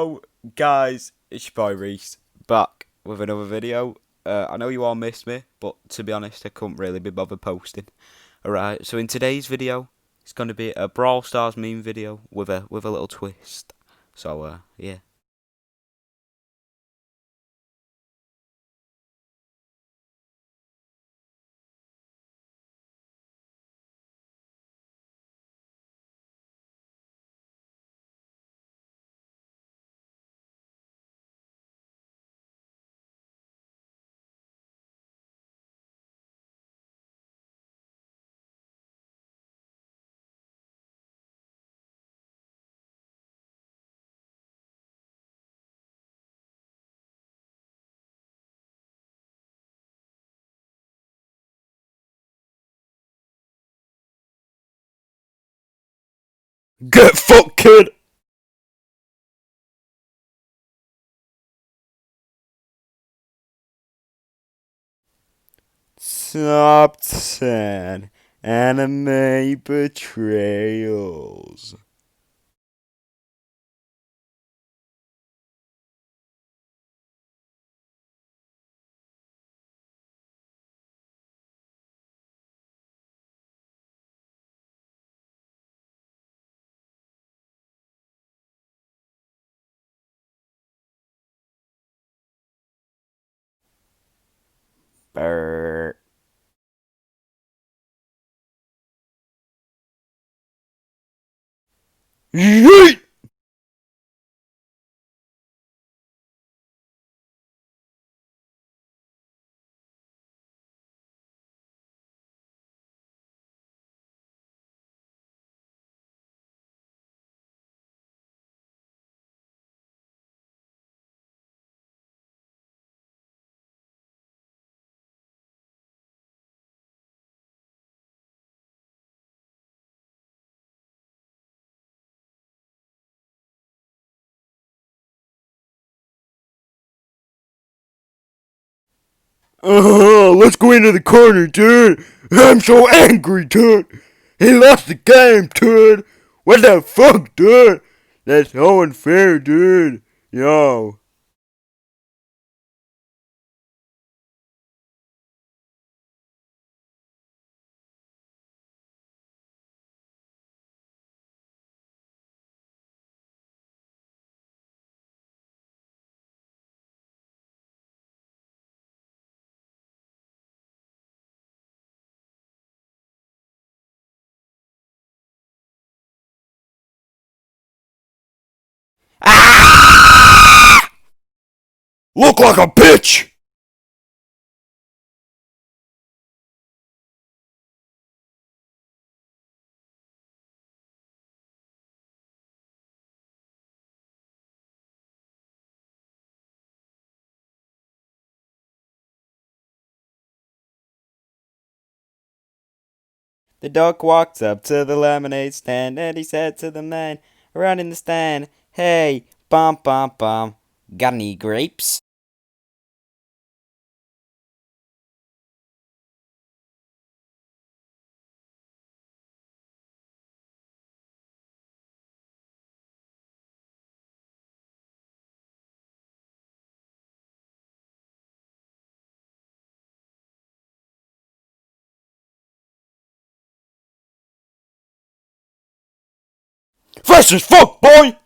Yo, guys, it's your boy Reese back with another video. I know you all missed me, but to be honest, I couldn't really be bothered posting. Alright, so in today's video, it's going to be a Brawl Stars meme video with a little twist. So, yeah. Get fucked, kid! Top 10 anime betrayals. Brr. Yeet! Let's go into the corner, dude. I'm so angry, dude. He lost the game, dude. What the fuck, dude? That's so unfair, dude. Yo. Ah! Look like a bitch. The dog walked up to the lemonade stand and he said to the man around in the stand, "Hey, bum bum bum, got any grapes?" Fresh as fuck, boy!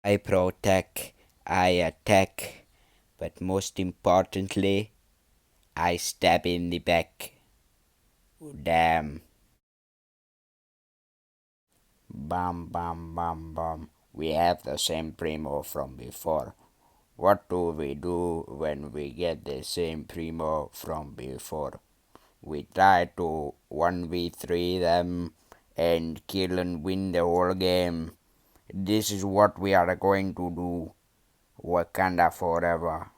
I protect, I attack, but most importantly, I stab in the back. Damn. Bum bum bum bum. We have the same primo from before. What do we do when we get the same primo from before? we try to 1v3 them and kill and win the whole game. This is what we are going to do. Wakanda forever.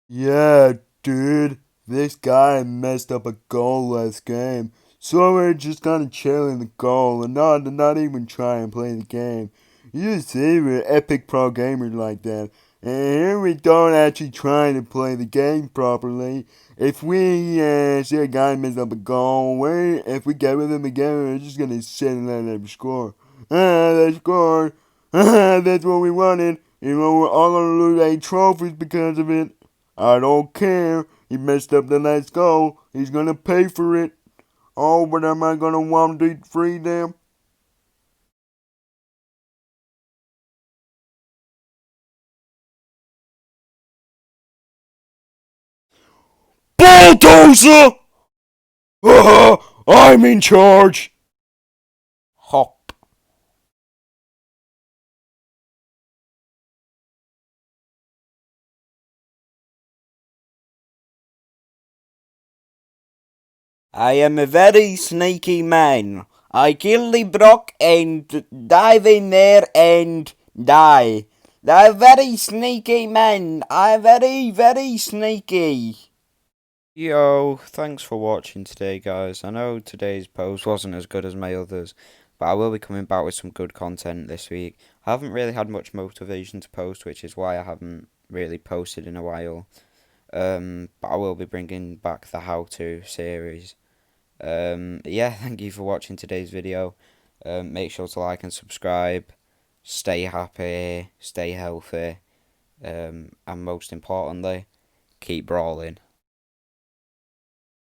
Yeah, dude, this guy messed up a goal last game, so we're just gonna chill in the goal and not even try and play the game. You see, we're epic pro gamers like that, and here we don't actually try to play the game properly. If we see a guy mess up a goal, if we get with him again, we're just gonna sit and let him score. They scored. That's what we wanted. You know, we're all gonna lose 8 trophies because of it. I don't care. He messed up the last goal. He's gonna pay for it. Oh, but am I gonna want to free them? Bulldozer! I'm in charge. Hop. I am a very sneaky man. I kill the Brock and dive in there and die. I'm very sneaky man. I'm very sneaky. Yo, thanks for watching today, guys. I know today's post wasn't as good as my others, but I will be coming back with some good content this week. I haven't really had much motivation to post, which is why I haven't really posted in a while. But I will be bringing back the how-to series. Yeah, thank you for watching today's video. Make sure to like and subscribe. Stay happy, stay healthy, and most importantly, keep brawling.